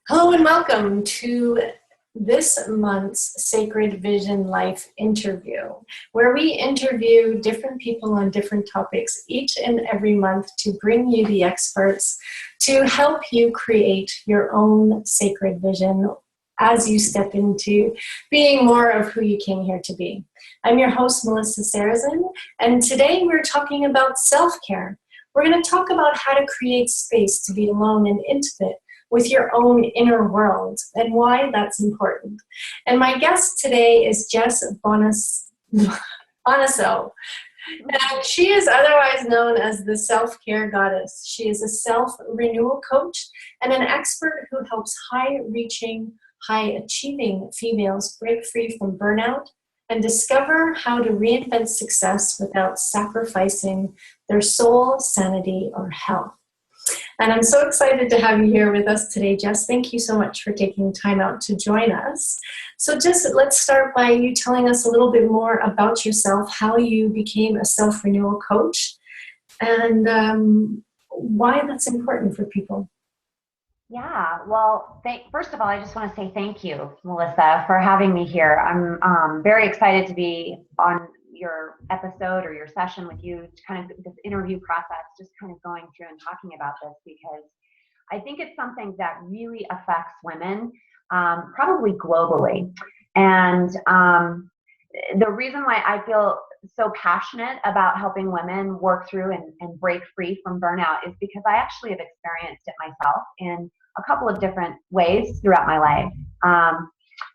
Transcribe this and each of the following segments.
Hello and welcome to this month's Sacred Vision Life interview, where we interview different people on different topics each and every month to bring you the experts to help you create your own sacred vision as you step into being more of who you came here to be. I'm your host, Melissa Sarrazin, and today we're talking about self-care. We're going to talk about how to create space to be alone and intimate with your own inner world and why that's important. And my guest today is Jess Bonasso. And she is otherwise known as the self-care goddess. She is a self-renewal coach and an expert who helps high-reaching, high-achieving females break free from burnout and discover how to reinvent success without sacrificing their soul, sanity, or health. And I'm so excited to have you here with us today, Jess. Thank you so much for taking time out to join us. So Jess, let's start by you telling us a little bit more about yourself, how you became a self-renewal coach, and why that's important for people. Yeah, well, first of all, I just want to say thank you, Melissa, for having me here. I'm very excited to be on your episode or your session with you, kind of this interview process, just kind of going through and talking about this, because I think it's something that really affects women, probably globally. And the reason why I feel so passionate about helping women work through and break free from burnout is because I actually have experienced it myself in a couple of different ways throughout my life.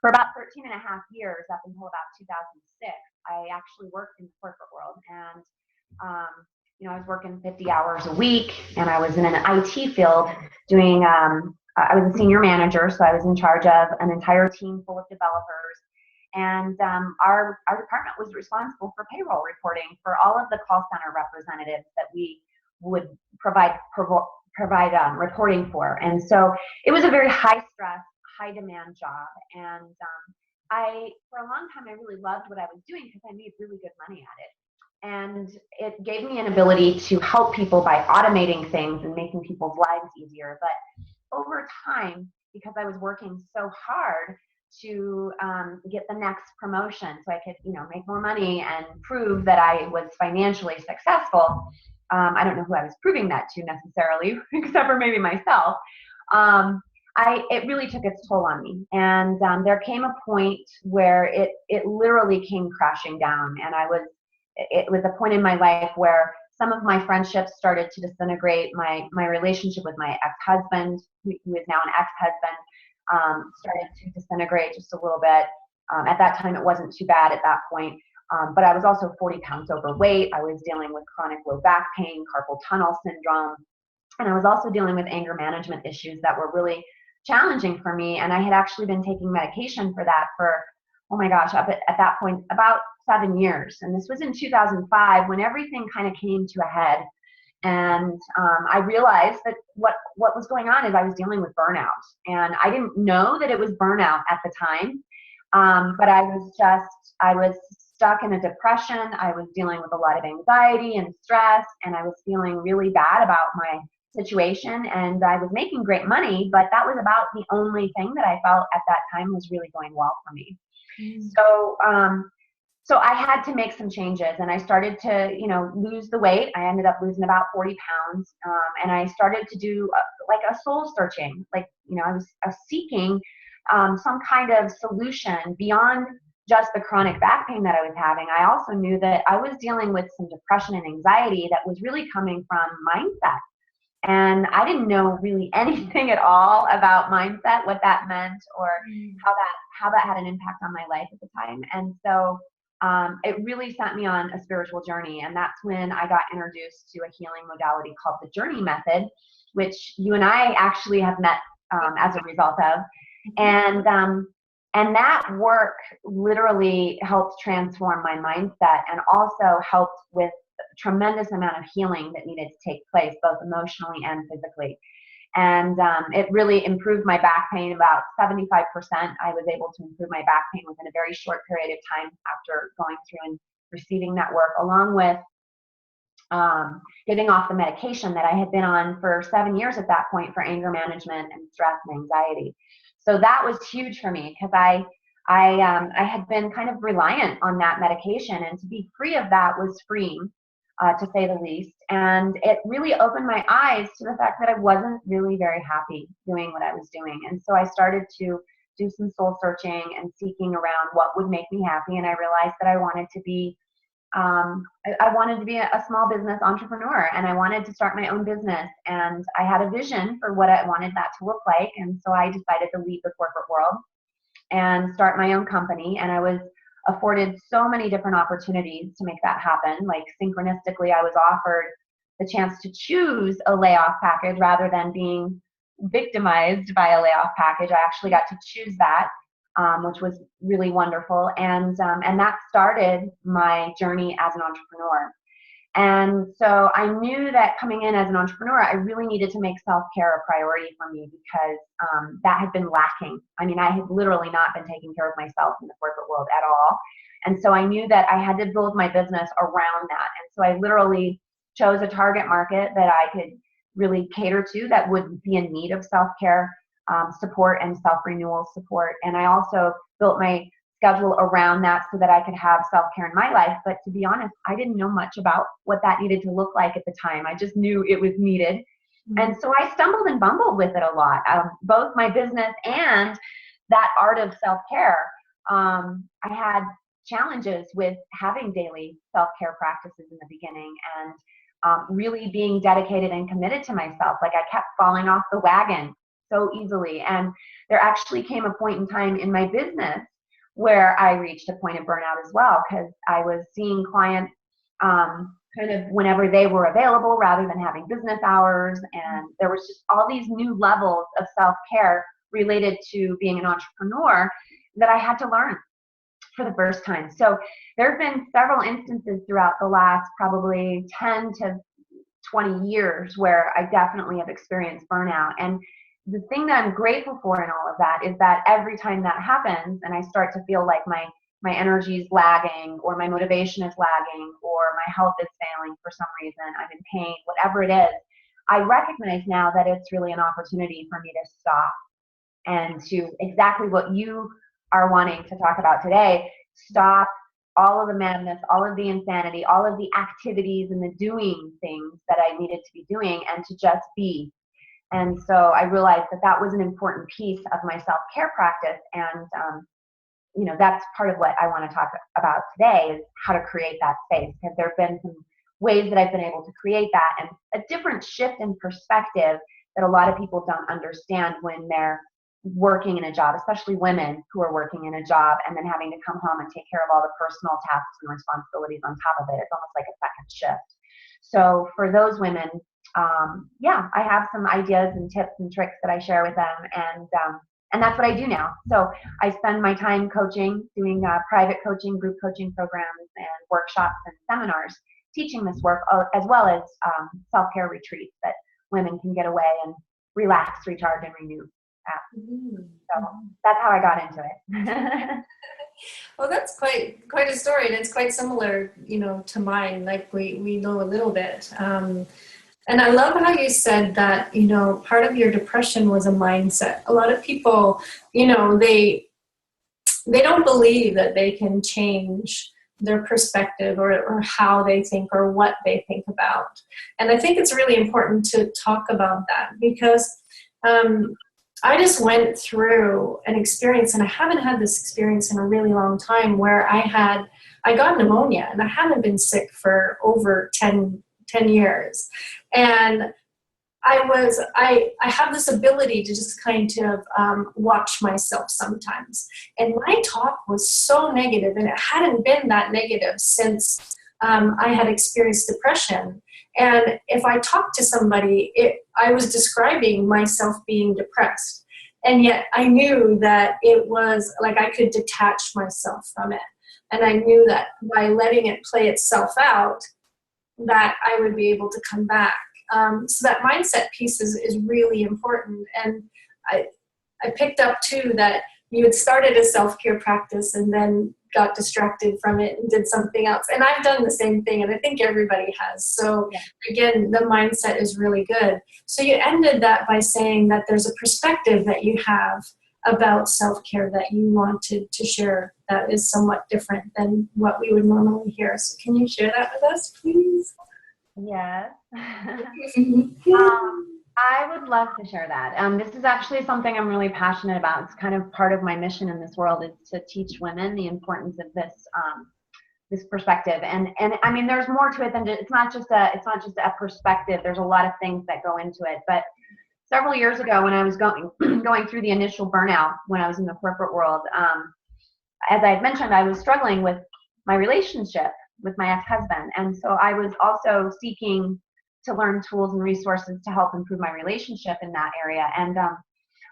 For about 13 and a half years, up until about 2006, I actually worked in the corporate world, and I was working 50 hours a week, and I was in an IT field doing, I was a senior manager, so I was in charge of an entire team full of developers, and our department was responsible for payroll reporting for all of the call center representatives that we would provide reporting for. And so it was a very high stress, high demand job, and for a long time, I really loved what I was doing because I made really good money at it. And it gave me an ability to help people by automating things and making people's lives easier. But over time, because I was working so hard to get the next promotion so I could, make more money and prove that I was financially successful, I don't know who I was proving that to necessarily, except for maybe myself. It really took its toll on me. And there came a point where it literally came crashing down. And it was a point in my life where some of my friendships started to disintegrate. My relationship with my ex-husband, who is now an ex-husband, started to disintegrate just a little bit. At that time, it wasn't too bad at that point. But I was also 40 pounds overweight. I was dealing with chronic low back pain, carpal tunnel syndrome. And I was also dealing with anger management issues that were really challenging for me. And I had actually been taking medication for that for, oh my gosh, up at that point, about 7 years. And this was in 2005 when everything kind of came to a head. And I realized that what was going on is I was dealing with burnout. And I didn't know that it was burnout at the time. But I was stuck in a depression. I was dealing with a lot of anxiety and stress, and I was feeling really bad about my situation, and I was making great money, but that was about the only thing that I felt at that time was really going well for me. So I had to make some changes, and I started to, lose the weight. I ended up losing about 40 pounds, and I started to do a soul searching. I was seeking some kind of solution beyond just the chronic back pain that I was having. I also knew that I was dealing with some depression and anxiety that was really coming from mindset. And I didn't know really anything at all about mindset, what that meant, or how that had an impact on my life at the time. And so it really sent me on a spiritual journey. And that's when I got introduced to a healing modality called the Journey Method, which you and I actually have met as a result of. And that work literally helped transform my mindset and also helped with tremendous amount of healing that needed to take place, both emotionally and physically. And it really improved my back pain about 75%. I was able to improve my back pain within a very short period of time after going through and receiving that work, along with getting off the medication that I had been on for 7 years at that point for anger management and stress and anxiety. So that was huge for me because I had been kind of reliant on that medication, and to be free of that was freeing, to say the least. And it really opened my eyes to the fact that I wasn't really very happy doing what I was doing. And so I started to do some soul searching and seeking around what would make me happy. And I realized that I wanted to be I wanted to be a small business entrepreneur, and I wanted to start my own business, and I had a vision for what I wanted that to look like. And so I decided to leave the corporate world and start my own company. And I was afforded so many different opportunities to make that happen. Like synchronistically, I was offered the chance to choose a layoff package rather than being victimized by a layoff package. I actually got to choose that, which was really wonderful. And that started my journey as an entrepreneur. And so I knew that coming in as an entrepreneur, I really needed to make self-care a priority for me because that had been lacking. I mean, I had literally not been taking care of myself in the corporate world at all. And so I knew that I had to build my business around that. And so I literally chose a target market that I could really cater to that would be in need of self-care support and self-renewal support. And I also built my schedule around that so that I could have self-care in my life. But to be honest, I didn't know much about what that needed to look like at the time. I just knew it was needed. Mm-hmm. And so I stumbled and bumbled with it a lot, both my business and that art of self-care. I had challenges with having daily self-care practices in the beginning and really being dedicated and committed to myself. Like I kept falling off the wagon so easily. And there actually came a point in time in my business where I reached a point of burnout as well, because I was seeing clients kind of whenever they were available rather than having business hours. And there was just all these new levels of self-care related to being an entrepreneur that I had to learn for the first time. So there have been several instances throughout the last probably 10 to 20 years where I definitely have experienced burnout. And the thing that I'm grateful for in all of that is that every time that happens and I start to feel like my energy is lagging or my motivation is lagging or my health is failing for some reason, I'm in pain, whatever it is, I recognize now that it's really an opportunity for me to stop and to exactly what you are wanting to talk about today, stop all of the madness, all of the insanity, all of the activities and the doing things that I needed to be doing and to just be. And so I realized that that was an important piece of my self-care practice. And, that's part of what I want to talk about today is how to create that space, because there have been some ways that I've been able to create that and a different shift in perspective that a lot of people don't understand when they're working in a job, especially women who are working in a job and then having to come home and take care of all the personal tasks and responsibilities on top of it. It's almost like a second shift. So for those women, I have some ideas and tips and tricks that I share with them, and that's what I do now. So I spend my time coaching, doing private coaching, group coaching programs, and workshops and seminars, teaching this work, as well as self-care retreats that women can get away and relax, recharge, and renew. So that's how I got into it. Well, that's quite a story, and it's quite similar, to mine. Like we know a little bit. And I love how you said that, part of your depression was a mindset. A lot of people, they don't believe that they can change their perspective or how they think or what they think about. And I think it's really important to talk about that because I just went through an experience, and I haven't had this experience in a really long time, where I got pneumonia, and I haven't been sick for over 10 years. And I have this ability to just kind of watch myself sometimes. And my talk was so negative, and it hadn't been that negative since I had experienced depression. And if I talked to somebody, I was describing myself being depressed. And yet I knew that it was like I could detach myself from it. And I knew that by letting it play itself out, that I would be able to come back. So that mindset piece is really important. And I picked up too that you had started a self-care practice and then got distracted from it and did something else. And I've done the same thing, and I think everybody has. So again, the mindset is really good. So you ended that by saying that there's a perspective that you have about self-care that you wanted to share that is somewhat different than what we would normally hear. So can you share that with us, please? Yes. I would love to share that. This is actually something I'm really passionate about. It's kind of part of my mission in this world, is to teach women the importance of this this perspective. And I mean, there's more to it than it's not just a perspective. There's a lot of things that go into it. But several years ago, when I was going through the initial burnout when I was in the corporate world, as I had mentioned, I was struggling with my relationship with my ex-husband. And so I was also seeking to learn tools and resources to help improve my relationship in that area. And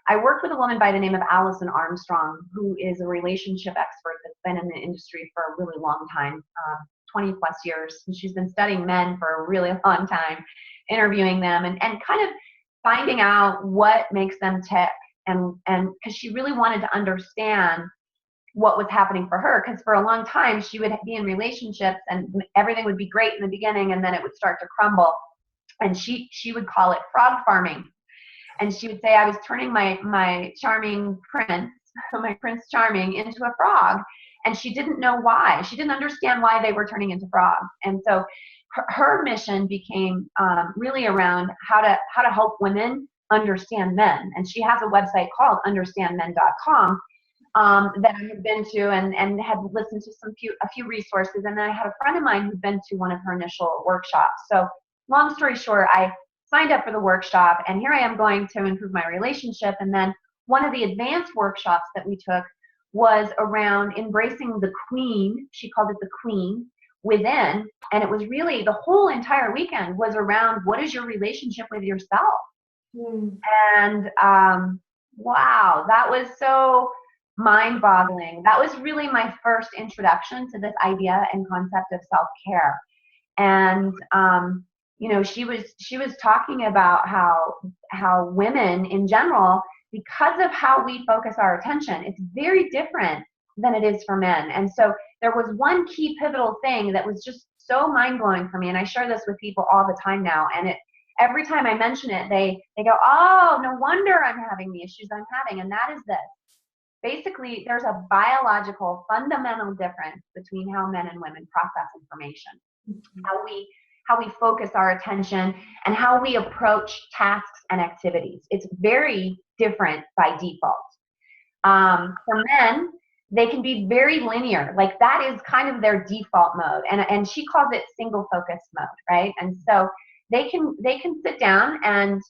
I worked with a woman by the name of Allison Armstrong, who is a relationship expert that's been in the industry for a really long time, 20 plus years. And she's been studying men for a really long time, interviewing them and kind of finding out what makes them tick. And because she really wanted to understand what was happening for her, because for a long time she would be in relationships and everything would be great in the beginning, and then it would start to crumble. And she would call it frog farming. And she would say, I was turning my charming prince, my Prince Charming, into a frog. And she didn't know why. She didn't understand why they were turning into frogs. And so her mission became really around how to help women understand men. And she has a website called understandmen.com that I had been to and had listened to a few resources. And then I had a friend of mine who'd been to one of her initial workshops. So long story short, I signed up for the workshop, and here I am going to improve my relationship. And then one of the advanced workshops that we took was around embracing the queen. She called it the queen within. And it was really, the whole entire weekend was around, what is your relationship with yourself? And wow, that was so mind-boggling. That was really my first introduction to this idea and concept of self-care. And you know, she was talking about how women in general, because of how we focus our attention, it's very different than it is for men. And so there was one key pivotal thing that was just so mind-blowing for me, and I share this with people all the time now, and every time I mention it, they go, oh, no wonder I'm having the issues I'm having. And that is this. Basically, there's a biological fundamental difference between how men and women process information, how we focus our attention, and how we approach tasks and activities. It's very different by default. For men, they can be very linear. Like that is kind of their default mode. And she calls it single focus mode, right? And so they can sit down and,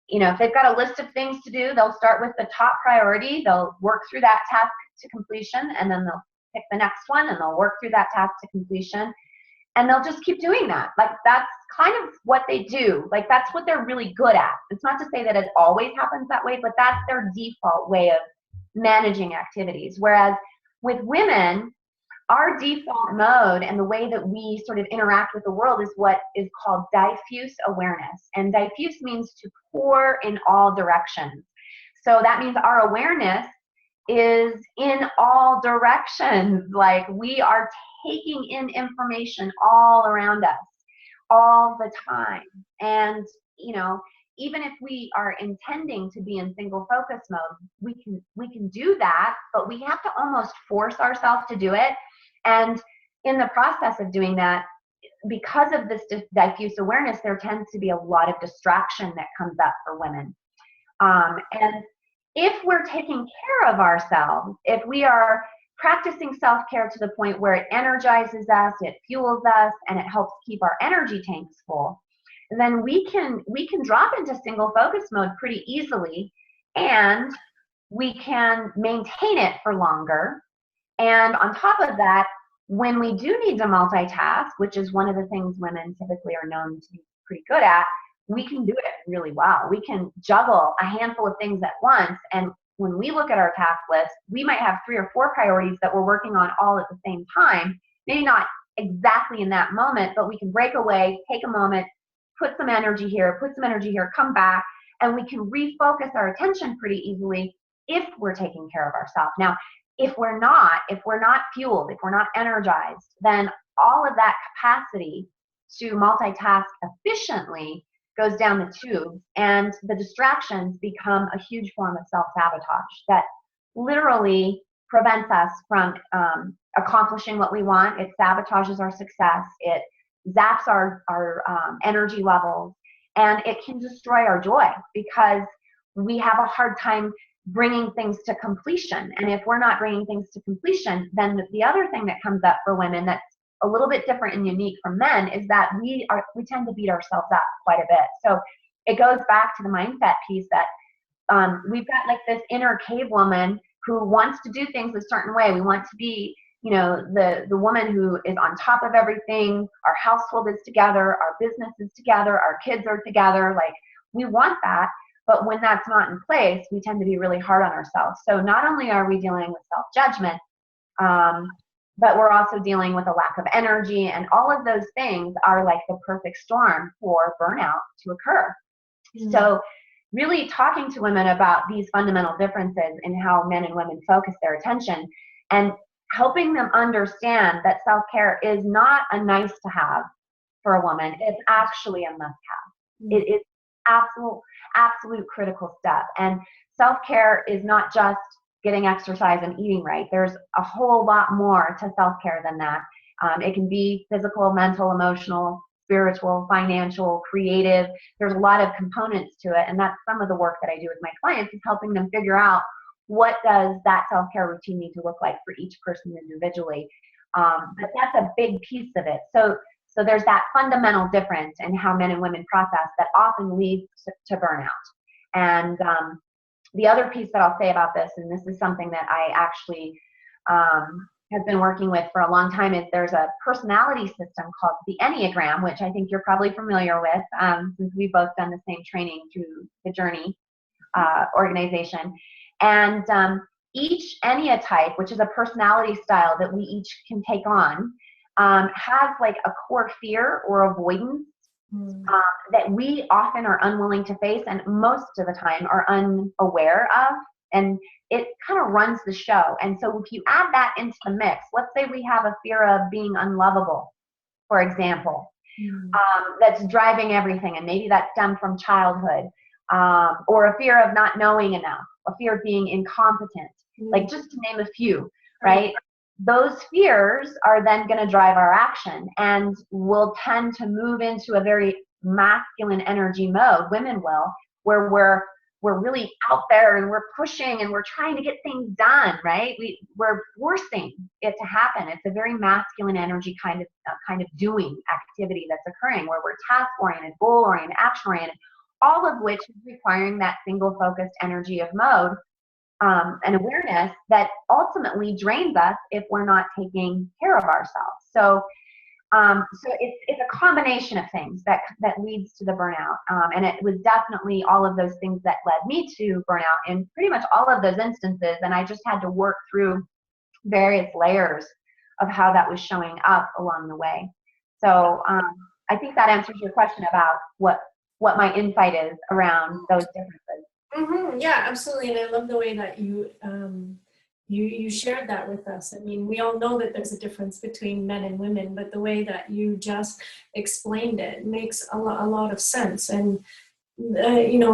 you know, if they've got a list of things to do, they'll start with the top priority. They'll work through that task to completion, and then they'll pick the next one and they'll work through that task to completion. And they'll just keep doing that. Like that's kind of what they do. Like that's what they're really good at. It's not to say that it always happens that way, but that's their default way of managing activities. Whereas with women, our default mode and the way that we sort of interact with the world is what is called diffuse awareness. And diffuse means to pour in all directions. So that means our awareness is in all directions. Like we are taking in information all around us all the time. And, you know, even if we are intending to be in single focus mode, we can do that, but we have to almost force ourselves to do it. And in the process of doing that, because of this diffuse awareness, there tends to be a lot of distraction that comes up for women. And if we're taking care of ourselves, if we are practicing self-care to the point where it energizes us, it fuels us, and it helps keep our energy tanks full, then we can drop into single focus mode pretty easily, and we can maintain it for longer. And on top of that, when we do need to multitask, which is one of the things women typically are known to be pretty good at, we can do it really well. We can juggle a handful of things at once. And when we look at our task list, we might have 3 or 4 priorities that we're working on all at the same time. Maybe not exactly in that moment, but we can break away, take a moment, put some energy here, come back, and we can refocus our attention pretty easily if we're taking care of ourselves. Now, if we're not fueled, if we're not energized, then all of that capacity to multitask efficiently goes down the tubes, and the distractions become a huge form of self-sabotage that literally prevents us from accomplishing what we want. It sabotages our success. It zaps our energy levels, and it can destroy our joy because we have a hard time bringing things to completion. And if we're not bringing things to completion, then the other thing that comes up for women that's a little bit different and unique from men is that we tend to beat ourselves up quite a bit. So it goes back to the mindset piece that we've got like this inner cave woman who wants to do things a certain way. We want to be, you know, the woman who is on top of everything. Our household is together, our business is together, our kids are together. Like, we want that. But when that's not in place, we tend to be really hard on ourselves. So not only are we dealing with self-judgment, but we're also dealing with a lack of energy, and all of those things are like the perfect storm for burnout to occur. Mm-hmm. So really talking to women about these fundamental differences in how men and women focus their attention, and helping them understand that self-care is not a nice to have for a woman. It's actually a must-have. Mm-hmm. It is absolute critical step. And self-care is not just getting exercise and eating right. There's a whole lot more to self-care than that. It can be physical, mental, emotional, spiritual, financial, creative. There's a lot of components to it. And that's some of the work that I do with my clients, is helping them figure out what does that self-care routine need to look like for each person individually. But that's a big piece of it. So there's that fundamental difference in how men and women process that often leads to burnout. And the other piece that I'll say about this, and this is something that I actually have been working with for a long time, is there's a personality system called the Enneagram, which I think you're probably familiar with, since we've both done the same training through the Journey organization. And each Enneatype, which is a personality style that we each can take on, has like a core fear or avoidance that we often are unwilling to face, and most of the time are unaware of, and it kind of runs the show. And so if you add that into the mix, let's say we have a fear of being unlovable, for example, that's driving everything, and maybe that stemmed from childhood, or a fear of not knowing enough, a fear of being incompetent, like just to name a few, right? Those fears are then going to drive our action, and we'll tend to move into a very masculine energy mode. Women will, where we're really out there and we're pushing and we're trying to get things done, right? We're forcing it to happen. It's a very masculine energy kind of doing activity that's occurring, where we're task oriented, goal oriented, action oriented, all of which is requiring that single focused energy of mode. And awareness that ultimately drains us if we're not taking care of ourselves. So it's a combination of things that leads to the burnout. And it was definitely all of those things that led me to burnout in pretty much all of those instances. And I just had to work through various layers of how that was showing up along the way. So I think that answers your question about what my insight is around those differences. Mm-hmm. Yeah, absolutely. And I love the way that you shared that with us. I mean, we all know that there's a difference between men and women, but the way that you just explained it makes a lot of sense. And,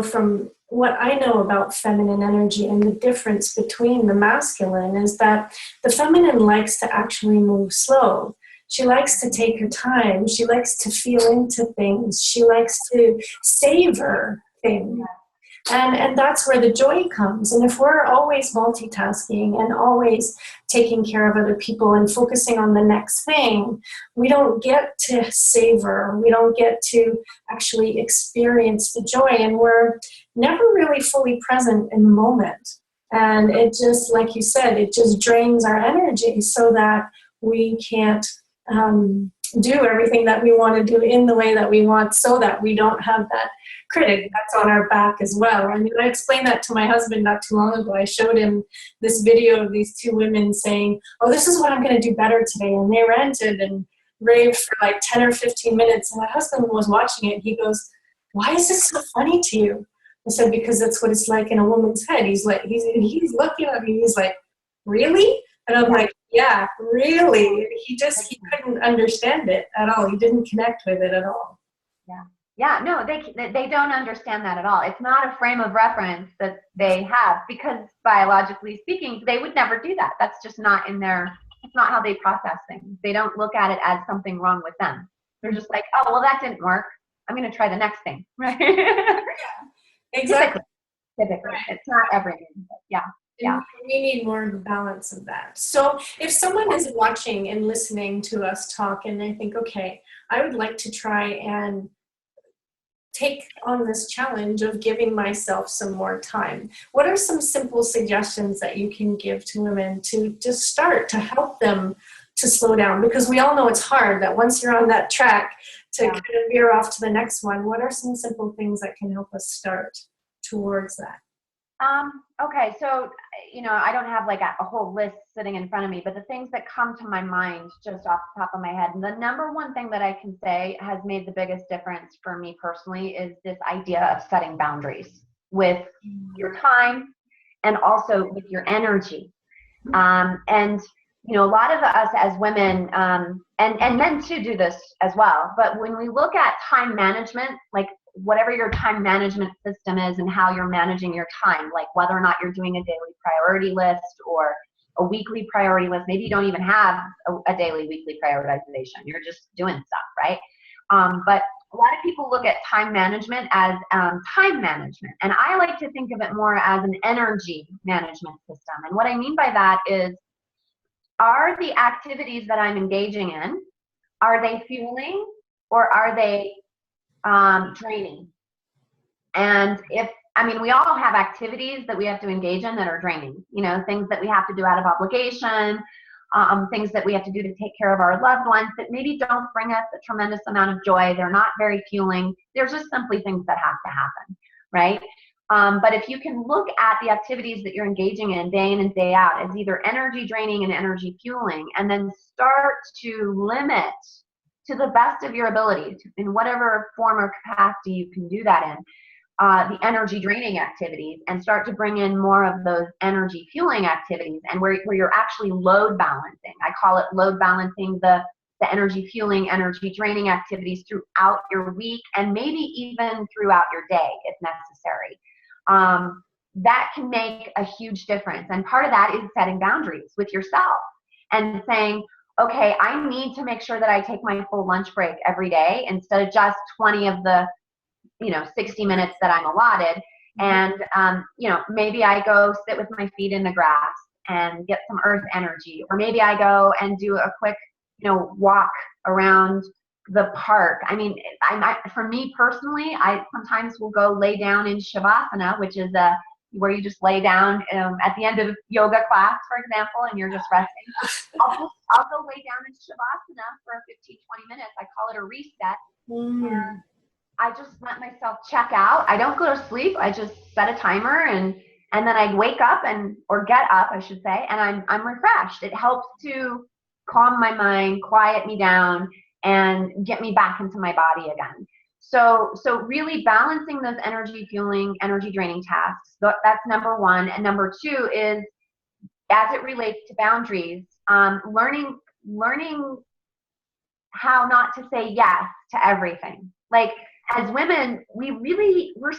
from what I know about feminine energy and the difference between the masculine is that the feminine likes to actually move slow. She likes to take her time. She likes to feel into things. She likes to savor things. And that's where the joy comes. And if we're always multitasking and always taking care of other people and focusing on the next thing, we don't get to savor. We don't get to actually experience the joy. And we're never really fully present in the moment. And it just, like you said, it just drains our energy so that we can't do everything that we want to do in the way that we want, so that we don't have that critic that's on our back as well. I mean, I explained that to my husband not too long ago. I showed him this video of these two women saying, oh, this is what I'm going to do better today. And they ranted and raved for like 10 or 15 minutes. And my husband was watching it. He goes, why is this so funny to you? I said, because that's what it's like in a woman's head. He's like, he's looking at me. He's like, really? And I'm like, yeah, really? He couldn't understand it at all. He didn't connect with it at all. Yeah. Yeah, no, they don't understand that at all. It's not a frame of reference that they have, because biologically speaking, they would never do that. That's just not in their, it's not how they process things. They don't look at it as something wrong with them. They're just like, oh, well, that didn't work. I'm going to try the next thing, right? Yeah, exactly. Typically. Right. It's not everything, but yeah. Yeah. We need more of a balance of that. So if someone is watching and listening to us talk and they think, okay, I would like to try and take on this challenge of giving myself some more time, what are some simple suggestions that you can give to women to just start to help them to slow down? Because we all know it's hard, that once you're on that track to kind of veer off to the next one. What are some simple things that can help us start towards that? Okay, so, I don't have like a whole list sitting in front of me, but the things that come to my mind just off the top of my head, and the number one thing that I can say has made the biggest difference for me personally is this idea of setting boundaries with your time and also with your energy. And a lot of us as women, and men too do this as well, but when we look at time management, like whatever your time management system is and how you're managing your time, like whether or not you're doing a daily priority list or a weekly priority list, maybe you don't even have a daily, weekly prioritization, you're just doing stuff, right? But a lot of people look at time management as time management, and I like to think of it more as an energy management system. And what I mean by that is, are the activities that I'm engaging in, are they fueling or are they draining? And we all have activities that we have to engage in that are draining, things that we have to do out of obligation, things that we have to do to take care of our loved ones that maybe don't bring us a tremendous amount of joy. They're not very fueling. They're just simply things that have to happen, right? But if you can look at the activities that you're engaging in day in and day out as either energy draining and energy fueling, and then start to limit to the best of your ability, in whatever form or capacity you can do that in, the energy draining activities, and start to bring in more of those energy fueling activities, and where you're actually load balancing. I call it load balancing the energy fueling, energy draining activities throughout your week, and maybe even throughout your day if necessary. That can make a huge difference. And part of that is setting boundaries with yourself and saying, okay, I need to make sure that I take my full lunch break every day instead of just 20 of the 60 minutes that I'm allotted. And maybe I go sit with my feet in the grass and get some earth energy, or maybe I go and do a quick walk around the park. For me personally, I sometimes will go lay down in Shavasana, which is where you just lay down at the end of yoga class, for example, and you're just resting. I'll go lay down in Shavasana for 15, 20 minutes. I call it a reset. And I just let myself check out. I don't go to sleep. I just set a timer, and then I wake up or get up, I should say, and I'm refreshed. It helps to calm my mind, quiet me down, and get me back into my body again. So really balancing those energy fueling, energy draining tasks. That's number one. And number two is, as it relates to boundaries, learning how not to say yes to everything. Like, as women, we're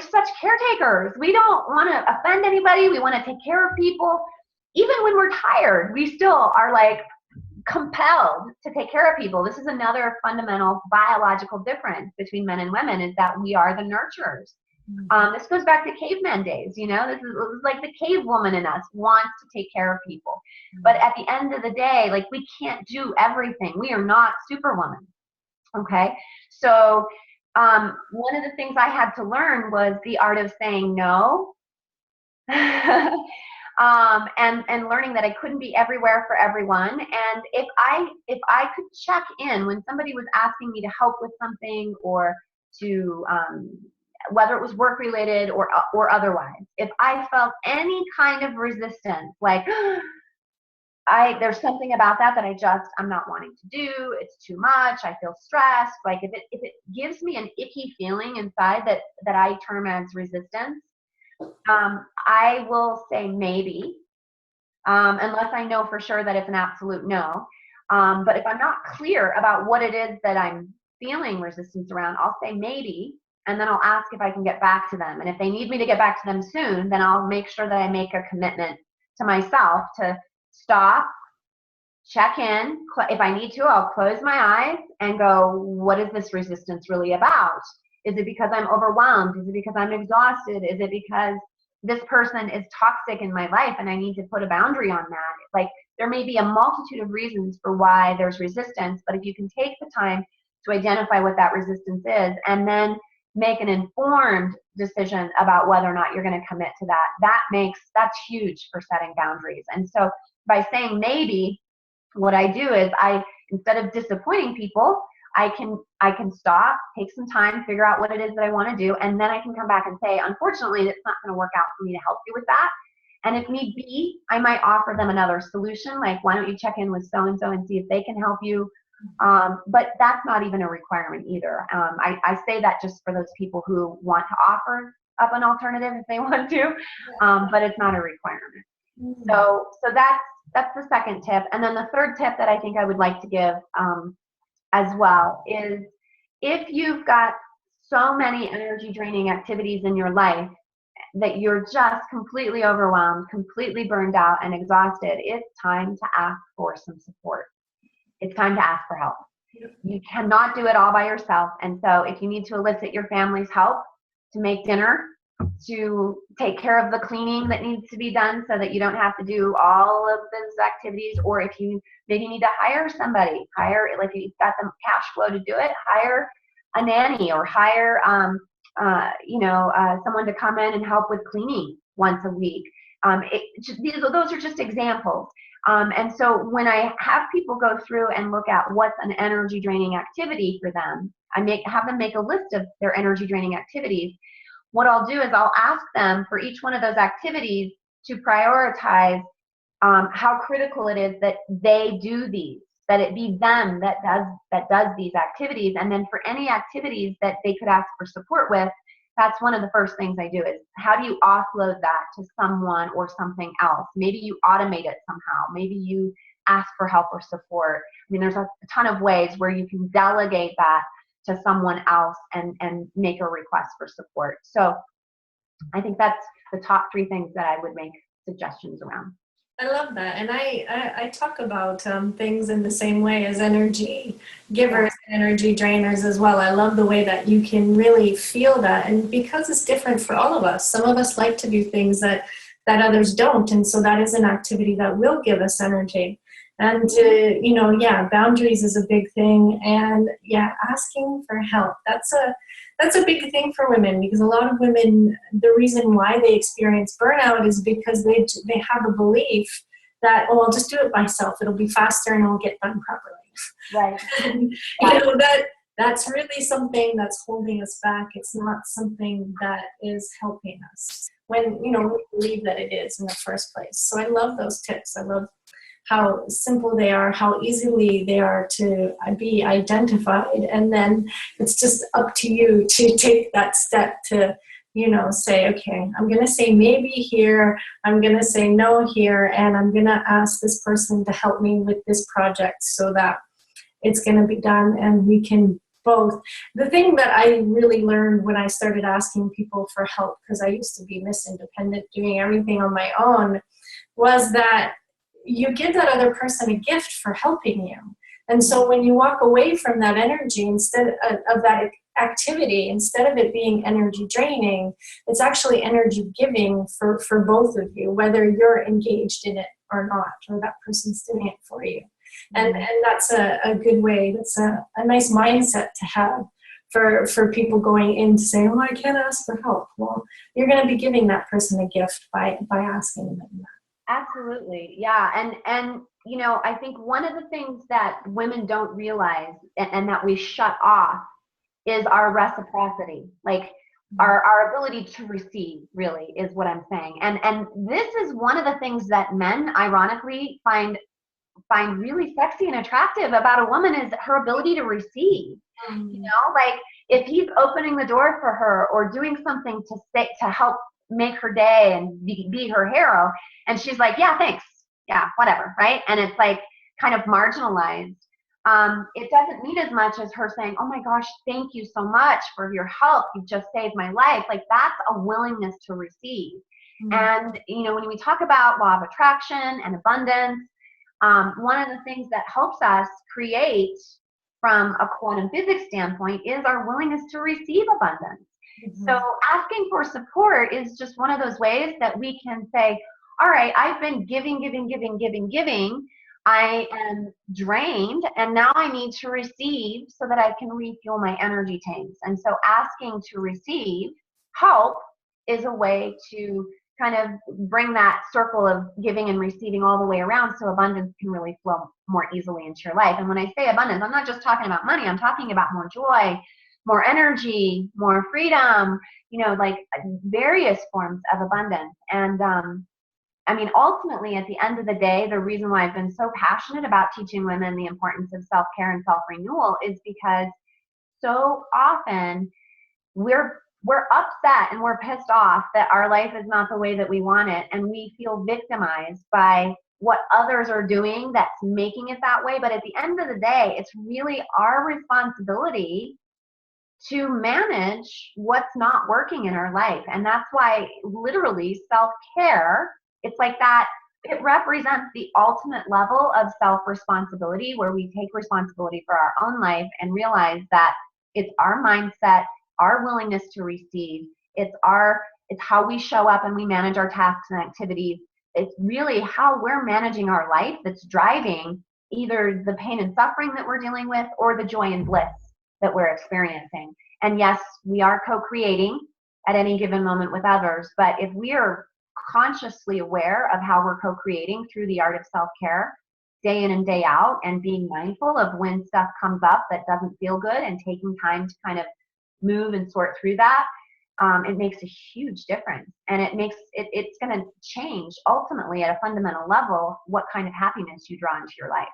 such caretakers. We don't want to offend anybody. We want to take care of people. Even when we're tired, we still are like compelled to take care of people. This is another fundamental biological difference between men and women, is that we are the nurturers. This goes back to caveman days. This is like the cave woman in us wants to take care of people. But at the end of the day, like, we can't do everything. We are not superwoman. Okay. So one of the things I had to learn was the art of saying no. And learning that I couldn't be everywhere for everyone. And if I could check in when somebody was asking me to help with something, or to whether it was work related or otherwise, if I felt any kind of resistance, like there's something about that I'm not wanting to do, it's too much, I feel stressed, like if it gives me an icky feeling inside that I term as resistance, I will say maybe, unless I know for sure that it's an absolute no. But if I'm not clear about what it is that I'm feeling resistance around, I'll say maybe, and then I'll ask if I can get back to them. And if they need me to get back to them soon, then I'll make sure that I make a commitment to myself to stop, check in. If I need to, I'll close my eyes and go, what is this resistance really about? Is it because I'm overwhelmed? Is it because I'm exhausted? Is it because this person is toxic in my life and I need to put a boundary on that? Like, there may be a multitude of reasons for why there's resistance, but if you can take the time to identify what that resistance is and then make an informed decision about whether or not you're going to commit to that, that's huge for setting boundaries. And so by saying maybe, what I do is instead of disappointing people, I can stop, take some time, figure out what it is that I want to do, and then I can come back and say, unfortunately, it's not going to work out for me to help you with that. And if need be, I might offer them another solution, like, why don't you check in with so-and-so and see if they can help you. But that's not even a requirement either. I say that just for those people who want to offer up an alternative if they want to, but it's not a requirement. So that's the second tip. And then the third tip that I think I would like to give as well is, if you've got so many energy draining activities in your life that you're just completely overwhelmed, completely burned out and exhausted, it's time to ask for some support. It's time to ask for help. You cannot do it all by yourself. And so if you need to elicit your family's help to make dinner, to take care of the cleaning that needs to be done so that you don't have to do all of those activities, or if you maybe need to hire somebody, like if you've got the cash flow to do it, hire a nanny or hire someone to come in and help with cleaning once a week. Those are just examples. And so when I have people go through and look at what's an energy draining activity for them, have them make a list of their energy draining activities. What I'll do is I'll ask them for each one of those activities to prioritize how critical it is that they do these, that it be them that does these activities. And then for any activities that they could ask for support with, that's one of the first things I do is, how do you offload that to someone or something else? Maybe you automate it somehow. Maybe you ask for help or support. I mean, there's a ton of ways where you can delegate that to someone else and make a request for support. So I think that's the top three things that I would make suggestions around. I love that. And I talk about things in the same way as energy givers and energy drainers as well. I love the way that you can really feel that. And because it's different for all of us, some of us like to do things that others don't. And so that is an activity that will give us energy. And, boundaries is a big thing. And asking for help, that's a big thing for women, because a lot of women, the reason why they experience burnout is because they have a belief that, oh, I'll just do it myself. It'll be faster and it'll get done properly. Right. That's really something that's holding us back. It's not something that is helping us when, we believe that it is in the first place. So I love those tips. I love how simple they are, how easily they are to be identified. And then it's just up to you to take that step to, say, okay, I'm going to say maybe here, I'm going to say no here, and I'm going to ask this person to help me with this project so that it's going to be done and we can both. The thing that I really learned when I started asking people for help, because I used to be Miss Independent, doing everything on my own, was that you give that other person a gift for helping you. And so when you walk away from that energy, instead of that activity, instead of it being energy draining, it's actually energy giving for both of you, whether you're engaged in it or not, or that person's doing it for you. And that's a good way. That's a nice mindset to have for people going in to say, oh, I can't ask for help. Well, you're going to be giving that person a gift by asking them that. Absolutely. Yeah. And I think one of the things that women don't realize and that we shut off is our reciprocity. Like our ability to receive, really, is what I'm saying. And this is one of the things that men, ironically, find really sexy and attractive about a woman, is her ability to receive. Like if he's opening the door for her or doing something to help make her day and be her hero, and she's like, yeah, thanks, yeah, whatever, right? And it's like kind of marginalized. It doesn't mean as much as her saying, oh my gosh, thank you so much for your help. You just saved my life. Like that's a willingness to receive. And, you know, when we talk about law of attraction and abundance, one of the things that helps us create from a quantum physics standpoint is our willingness to receive abundance. So asking for support is just one of those ways that we can say, all right, I've been giving. I am drained and now I need to receive so that I can refuel my energy tanks. And so asking to receive help is a way to kind of bring that circle of giving and receiving all the way around so abundance can really flow more easily into your life. And when I say abundance, I'm not just talking about money, I'm talking about more joy, more energy, more freedom, you know, like various forms of abundance. And I mean, ultimately, at the end of the day, the reason why I've been so passionate about teaching women the importance of self-care and self-renewal is because so often we're upset and we're pissed off that our life is not the way that we want it, and we feel victimized by what others are doing that's making it that way. But at the end of the day, it's really our responsibility to manage what's not working in our life. And that's why literally self-care, it's like that, it represents the ultimate level of self-responsibility where we take responsibility for our own life and realize that it's our mindset, our willingness to receive, it's how we show up and we manage our tasks and activities. It's really how we're managing our life that's driving either the pain and suffering that we're dealing with or the joy and bliss that we're experiencing. And yes, we are co-creating at any given moment with others, but if we are consciously aware of how we're co-creating through the art of self-care day in and day out, and being mindful of when stuff comes up that doesn't feel good and taking time to kind of move and sort through that, it makes a huge difference. And it's going to change ultimately at a fundamental level what kind of happiness you draw into your life.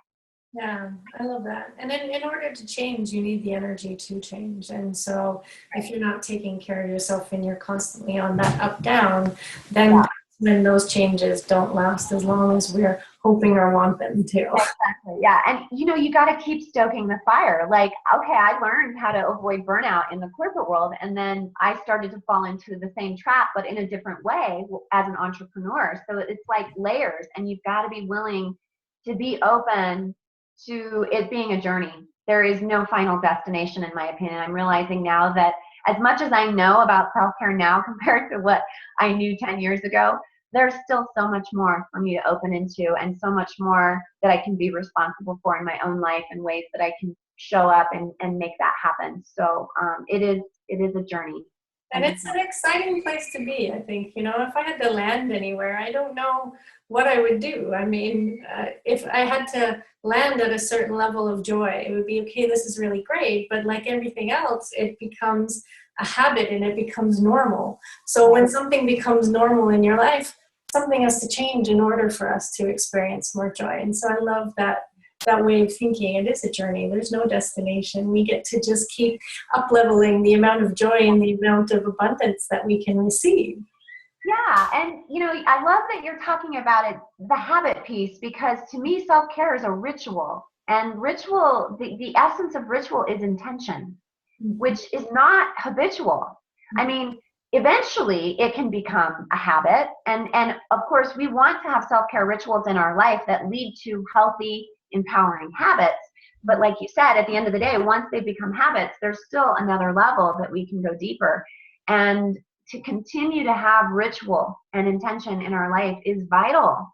Yeah, I love that. And in order to change, you need the energy to change. And so if you're not taking care of yourself and you're constantly on that up down, then that's when those changes don't last as long as we're hoping or want them to. Exactly. Yeah. And you know, you got to keep stoking the fire. Like, okay, I learned how to avoid burnout in the corporate world. And then I started to fall into the same trap, but in a different way as an entrepreneur. So it's like layers, and you've got to be willing to be open to it being a journey. There is no final destination, in my opinion. I'm realizing now that as much as I know about self-care now compared to what I knew 10 years ago, there's still so much more for me to open into, and so much more that I can be responsible for in my own life, and ways that I can show up and make that happen. So it is a journey. And it's an exciting place to be, I think. You know, if I had to land anywhere, I don't know what I would do. I mean, if I had to land at a certain level of joy, it would be, okay, this is really great. But like everything else, it becomes a habit and it becomes normal. So when something becomes normal in your life, something has to change in order for us to experience more joy. And so I love that way of thinking. It is a journey. There's no destination. We get to just keep up-leveling the amount of joy and the amount of abundance that we can receive. Yeah. And, you know, I love that you're talking about it, the habit piece, because to me, self-care is a ritual. And ritual, the essence of ritual is intention, which is not habitual. I mean, eventually it can become a habit. And of course, we want to have self-care rituals in our life that lead to healthy, empowering habits. But like you said, at the end of the day, once they become habits, there's still another level that we can go deeper. And to continue to have ritual and intention in our life is vital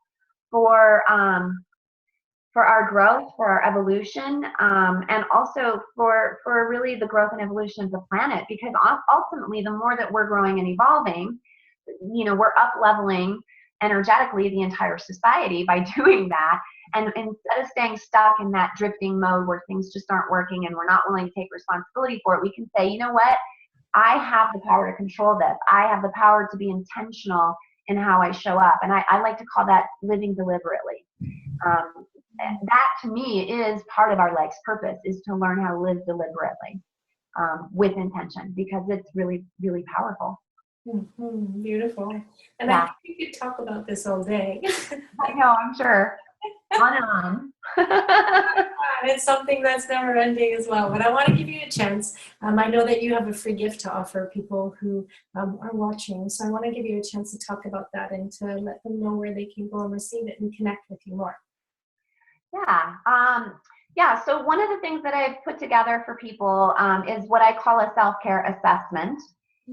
for our growth, for our evolution, and also for really the growth and evolution of the planet. Because ultimately, the more that we're growing and evolving, you know, we're up-leveling energetically the entire society by doing that. And instead of staying stuck in that drifting mode where things just aren't working and we're not willing to take responsibility for it, we can say, you know what? I have the power to control this. I have the power to be intentional in how I show up. And I like to call that living deliberately. That to me is part of our life's purpose, is to learn how to live deliberately with intention, because it's really, really powerful. Beautiful. And I Yeah, think we could talk about this all day. I know, I'm sure. On and on. And it's something that's never ending as well. But I want to give you a chance. I know that you have a free gift to offer people who are watching. So I want to give you a chance to talk about that and to let them know where they can go and receive it and connect with you more. Yeah. Yeah. So one of the things that I've put together for people is what I call a self-care assessment.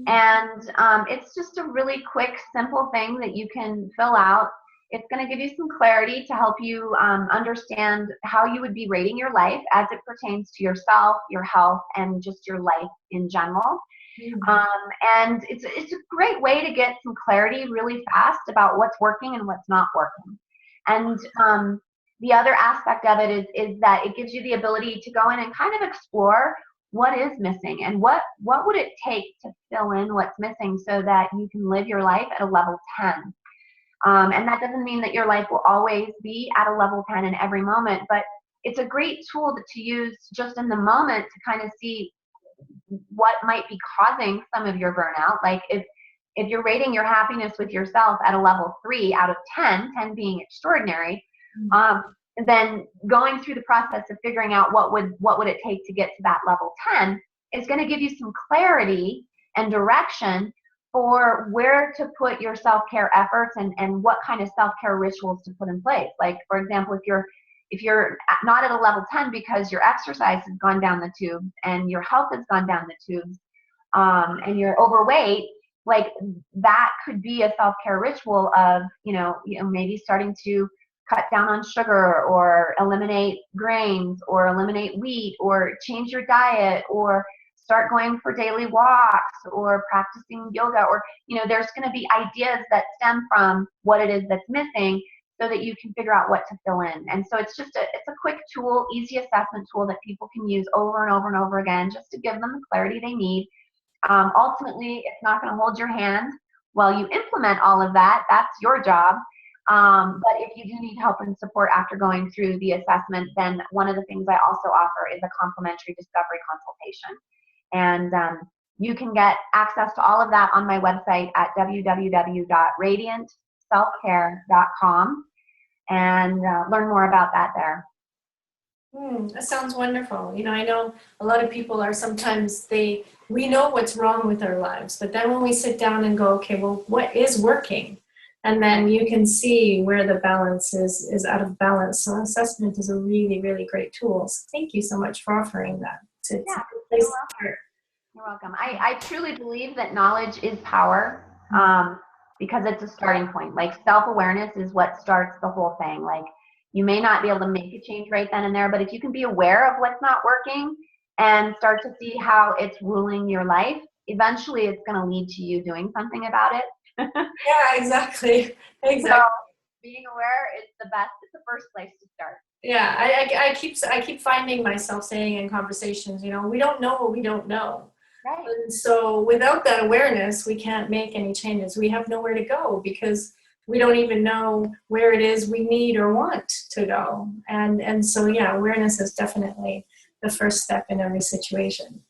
And it's just a really quick, simple thing that you can fill out. It's going to give you some clarity to help you understand how you would be rating your life as it pertains to yourself, your health, and just your life in general. And it's a great way to get some clarity really fast about what's working and what's not working. And the other aspect of it is that it gives you the ability to go in and kind of explore what is missing and what would it take to fill in what's missing so that you can live your life at a level 10. And that doesn't mean that your life will always be at a level 10 in every moment, but it's a great tool to use just in the moment to kind of see what might be causing some of your burnout. Like if you're rating your happiness with yourself at a level 3 out of 10, 10 being extraordinary, then going through the process of figuring out what would it take to get to that level 10 is going to give you some clarity and direction for where to put your self-care efforts and what kind of self-care rituals to put in place. Like, for example, if you're not at a level 10 because your exercise has gone down the tubes and your health has gone down the tubes, and you're overweight, like that could be a self-care ritual of, maybe starting to cut down on sugar or eliminate grains or eliminate wheat or change your diet or start going for daily walks or practicing yoga, or there's going to be ideas that stem from what it is that's missing so that you can figure out what to fill in. And so it's a quick tool, easy assessment tool that people can use over and over and over again just to give them the clarity they need. Ultimately, it's not going to hold your hand while you implement all of that. That's your job. But if you do need help and support after going through the assessment, then one of the things I also offer is a complimentary discovery consultation. And you can get access to all of that on my website at www.radiantselfcare.com and learn more about that there. That sounds wonderful. I know a lot of people are sometimes we know what's wrong with our lives, but then when we sit down and go, okay, well, what is working? And then you can see where the balance is out of balance. So assessment is a really, really great tool. So thank you so much for offering that. It's a good place to start. You're welcome. I truly believe that knowledge is power because it's a starting point. Like self-awareness is what starts the whole thing. Like you may not be able to make a change right then and there, but if you can be aware of what's not working and start to see how it's ruling your life, eventually it's going to lead to you doing something about it. Yeah, exactly. So being aware is the first place to start. Yeah, I keep finding myself saying in conversations, we don't know what we don't know. Right. And so without that awareness, we can't make any changes. We have nowhere to go because we don't even know where it is we need or want to go. And so, yeah, awareness is definitely the first step in every situation.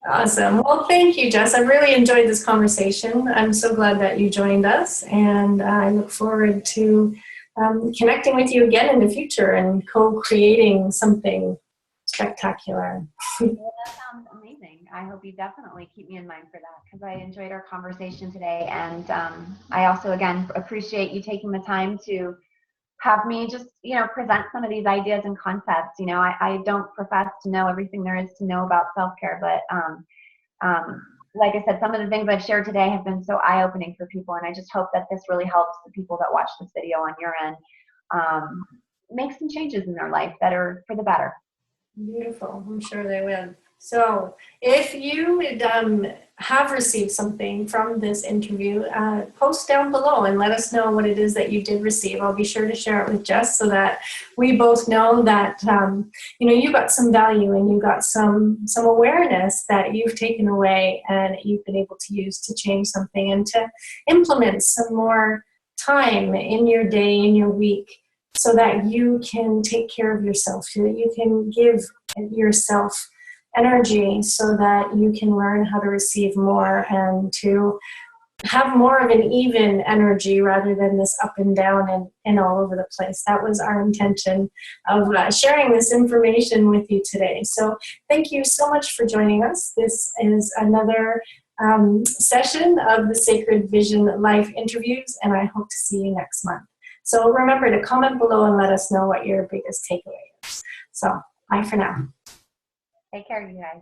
Awesome. Well, thank you, Jess. I really enjoyed this conversation. I'm so glad that you joined us, and I look forward to connecting with you again in the future and co-creating something spectacular. Well, that sounds amazing. I hope you definitely keep me in mind for that because I enjoyed our conversation today. And I also, again, appreciate you taking the time to have me just, present some of these ideas and concepts. I don't profess to know everything there is to know about self-care, but like I said, some of the things I've shared today have been so eye-opening for people. And I just hope that this really helps the people that watch this video on your end make some changes in their life that are for the better. Beautiful. I'm sure they will. So if you have received something from this interview, post down below and let us know what it is that you did receive. I'll be sure to share it with Jess so that we both know that, you got some value and you got some awareness that you've taken away and you've been able to use to change something and to implement some more time in your day, in your week, so that you can take care of yourself, so that you can give yourself energy so that you can learn how to receive more and to have more of an even energy rather than this up and down and all over the place. That was our intention of sharing this information with you today. So thank you so much for joining us. This is another session of the Sacred Vision Life interviews, and I hope to see you next month. So remember to comment below and let us know what your biggest takeaway is. So bye for now. Take care, you guys.